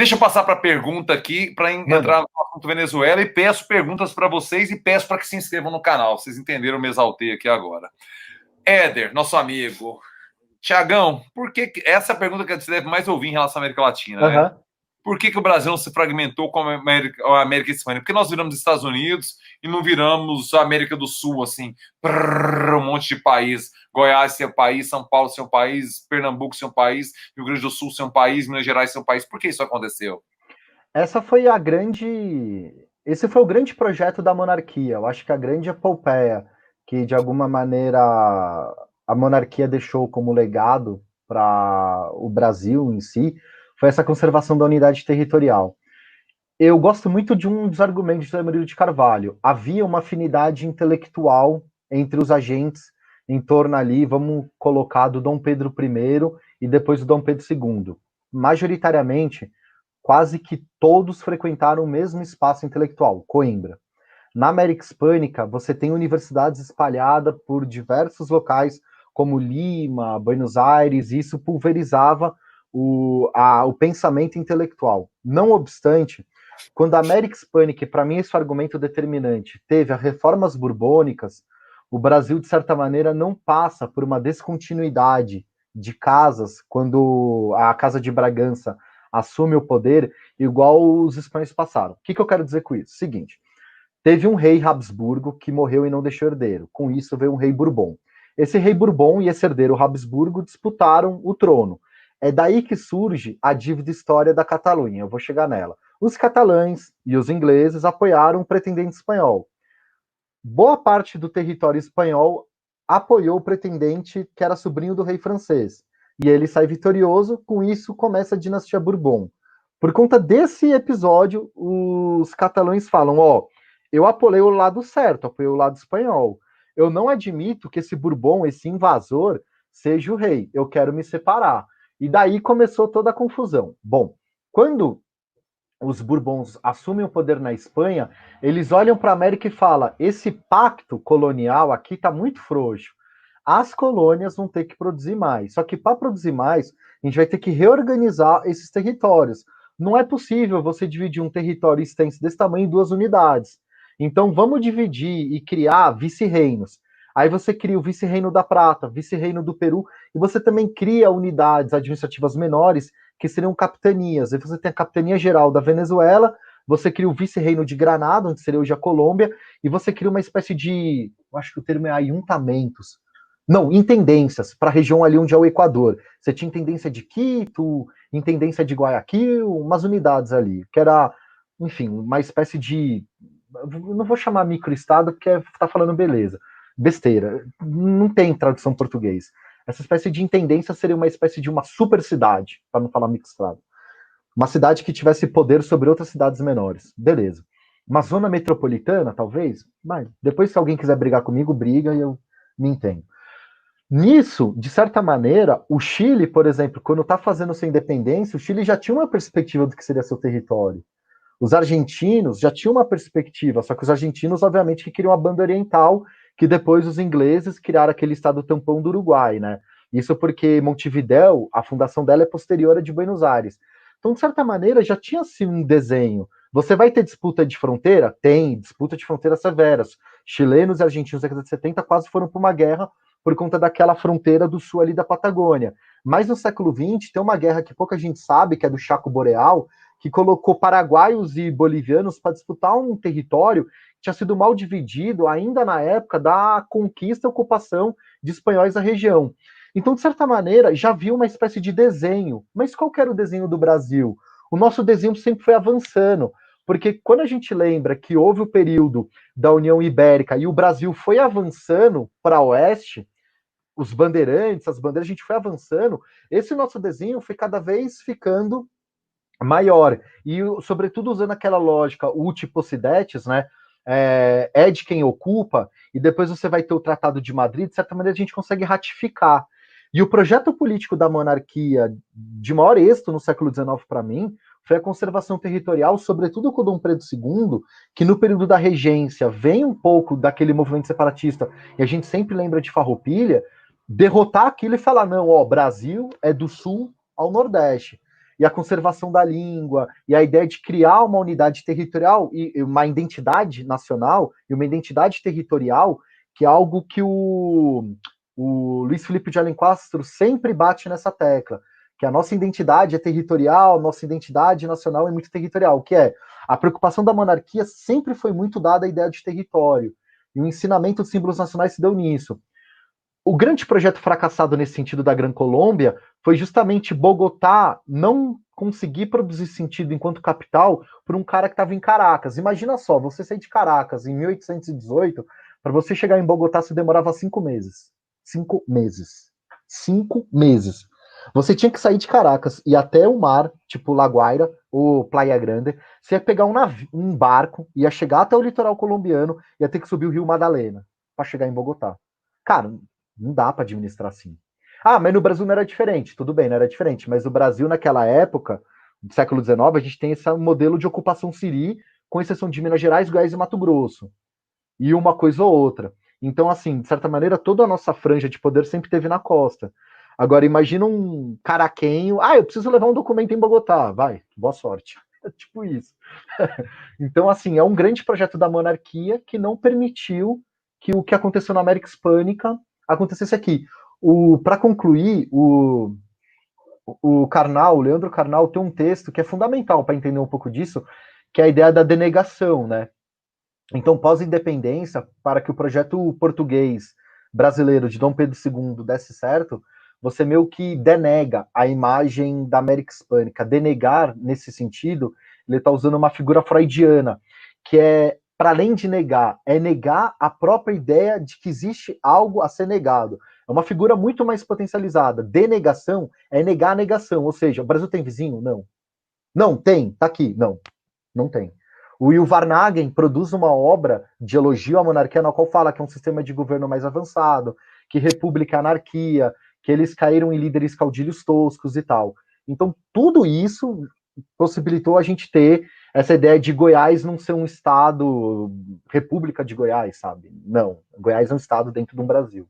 Deixa eu passar para a pergunta aqui, para entrar no assunto Venezuela, e peço perguntas para vocês e peço para que se inscrevam no canal. Vocês entenderam, eu me exaltei aqui agora. Éder, nosso amigo. Tiagão, por que essa é a pergunta que você deve mais ouvir em relação à América Latina, né? Por que o Brasil não se fragmentou com a América Hispânica? Porque nós viramos Estados Unidos e não viramos a América do Sul, assim, um monte de país. Goiás ser um país, São Paulo ser um país, Pernambuco ser um país, Rio Grande do Sul ser um país, Minas Gerais ser um país. Por que isso aconteceu? Esse foi o grande projeto da monarquia. Eu acho que a grande epopeia que, de alguma maneira, a monarquia deixou como legado para o Brasil em si foi essa conservação da unidade territorial. Eu gosto muito de um dos argumentos de Murilo de Carvalho. Havia uma afinidade intelectual entre os agentes em torno ali, vamos colocar, do Dom Pedro I e depois do Dom Pedro II. Majoritariamente, quase que todos frequentaram o mesmo espaço intelectual, Coimbra. Na América Hispânica, você tem universidades espalhadas por diversos locais, como Lima, Buenos Aires, e isso pulverizava o pensamento intelectual. Não obstante, quando a América Hispânica, e para mim esse é o argumento determinante, teve as reformas borbônicas, o Brasil, de certa maneira, não passa por uma descontinuidade de casas, quando a Casa de Bragança assume o poder, igual os espanhóis passaram. O que eu quero dizer com isso? Seguinte, teve um rei Habsburgo que morreu e não deixou herdeiro. Com isso veio um rei Bourbon. Esse rei Bourbon e esse herdeiro Habsburgo disputaram o trono. É daí que surge a dívida história da Catalunha. Eu vou chegar nela. Os catalães e os ingleses apoiaram o pretendente espanhol. Boa parte do território espanhol apoiou o pretendente que era sobrinho do rei francês. E ele sai vitorioso, com isso começa a dinastia Bourbon. Por conta desse episódio, os catalães falam, eu apoiei o lado certo, apoiei o lado espanhol. Eu não admito que esse Bourbon, esse invasor, seja o rei. Eu quero me separar. E daí começou toda a confusão. Bom, quando os Bourbons assumem o poder na Espanha, eles olham para a América e falam: esse pacto colonial aqui está muito frouxo. As colônias vão ter que produzir mais. Só que para produzir mais, a gente vai ter que reorganizar esses territórios. Não é possível você dividir um território extenso desse tamanho em duas unidades. Então vamos dividir e criar vice-reinos. Aí você cria o vice-reino da Prata, vice-reino do Peru, e você também cria unidades administrativas menores que seriam capitanias. Aí você tem a capitania geral da Venezuela, você cria o vice-reino de Granada, onde seria hoje a Colômbia, e você cria uma espécie de, eu acho que o termo é ayuntamentos. Não, intendências, para a região ali onde é o Equador. Você tinha intendência de Quito, intendência de Guayaquil, umas unidades ali, que era, enfim, uma espécie de, não vou chamar microestado, porque está falando beleza, besteira, não tem tradução em português. Essa espécie de intendência seria uma espécie de uma super cidade, para não falar mixado. Uma cidade que tivesse poder sobre outras cidades menores. Beleza. Uma zona metropolitana, talvez? Mas depois, se alguém quiser brigar comigo, briga e eu me entendo. Nisso, de certa maneira, o Chile, por exemplo, quando está fazendo sua independência, o Chile já tinha uma perspectiva do que seria seu território. Os argentinos já tinham uma perspectiva, só que os argentinos, obviamente, que queriam a banda oriental, que depois os ingleses criaram aquele estado tampão do Uruguai, né? Isso porque Montevidéu, a fundação dela é posterior à de Buenos Aires. Então, de certa maneira, já tinha assim um desenho. Você vai ter disputa de fronteira? Tem, disputa de fronteiras severas. Chilenos e argentinos na década de 70 quase foram para uma guerra por conta daquela fronteira do sul ali da Patagônia. Mas no século XX tem uma guerra que pouca gente sabe, que é do Chaco Boreal, que colocou paraguaios e bolivianos para disputar um território que tinha sido mal dividido ainda na época da conquista e ocupação de espanhóis da região. Então, de certa maneira, já havia uma espécie de desenho. Mas qual que era o desenho do Brasil? O nosso desenho sempre foi avançando, porque quando a gente lembra que houve o período da União Ibérica e o Brasil foi avançando para oeste, os bandeirantes, as bandeiras, a gente foi avançando, esse nosso desenho foi cada vez ficando maior. E, sobretudo, usando aquela lógica uti possidetis, né? É de quem ocupa, e depois você vai ter o Tratado de Madrid, de certa maneira a gente consegue ratificar. E o projeto político da monarquia de maior êxito no século XIX, para mim, foi a conservação territorial, sobretudo com o Dom Pedro II, que no período da regência vem um pouco daquele movimento separatista, e a gente sempre lembra de Farroupilha, derrotar aquilo e falar, não, Brasil é do sul ao nordeste. e a conservação da língua, e a ideia de criar uma unidade territorial e uma identidade nacional e uma identidade territorial, que é algo que o Luiz Felipe de Alencastro sempre bate nessa tecla, que a nossa identidade é territorial, nossa identidade nacional é muito territorial, que é a preocupação da monarquia sempre foi muito dada à ideia de território, e o ensinamento dos símbolos nacionais se deu nisso. O grande projeto fracassado nesse sentido da Gran Colômbia foi justamente Bogotá não conseguir produzir sentido enquanto capital por um cara que estava em Caracas. Imagina só, você sair de Caracas em 1818, para você chegar em Bogotá, você demorava 5 meses. 5 meses. 5 meses. Você tinha que sair de Caracas e ir até o mar, tipo La Guaira ou Playa Grande. Você ia pegar um barco, ia chegar até o litoral colombiano, ia ter que subir o Rio Madalena para chegar em Bogotá. Cara, não dá para administrar assim. Ah, mas no Brasil não era diferente. Tudo bem, não era diferente. Mas no Brasil, naquela época, do século XIX, a gente tem esse modelo de ocupação siri, com exceção de Minas Gerais, Goiás e Mato Grosso. E uma coisa ou outra. Então, assim, de certa maneira, toda a nossa franja de poder sempre teve na costa. Agora, imagina um caraquenho. Ah, eu preciso levar um documento em Bogotá. Vai, boa sorte. É tipo isso. Então, assim, é um grande projeto da monarquia que não permitiu que o que aconteceu na América Hispânica acontecesse aqui. Para concluir, o Karnal, o Leandro Karnal, tem um texto que é fundamental para entender um pouco disso, que é a ideia da denegação, né? Então, pós-independência, para que o projeto português brasileiro de Dom Pedro II desse certo, você meio que denega a imagem da América Hispânica. Denegar, nesse sentido, ele está usando uma figura freudiana, que é, para além de negar, é negar a própria ideia de que existe algo a ser negado. É uma figura muito mais potencializada. Denegação é negar a negação, ou seja, o Brasil tem vizinho? Não. Não, tem, tá aqui. Não, não tem. O Will Varnagen produz uma obra de elogio à monarquia, na qual fala que é um sistema de governo mais avançado, que república é anarquia, que eles caíram em líderes caudilhos toscos e tal. Então, tudo isso possibilitou a gente ter essa ideia de Goiás não ser um estado, República de Goiás, sabe? Não, Goiás é um estado dentro de um Brasil.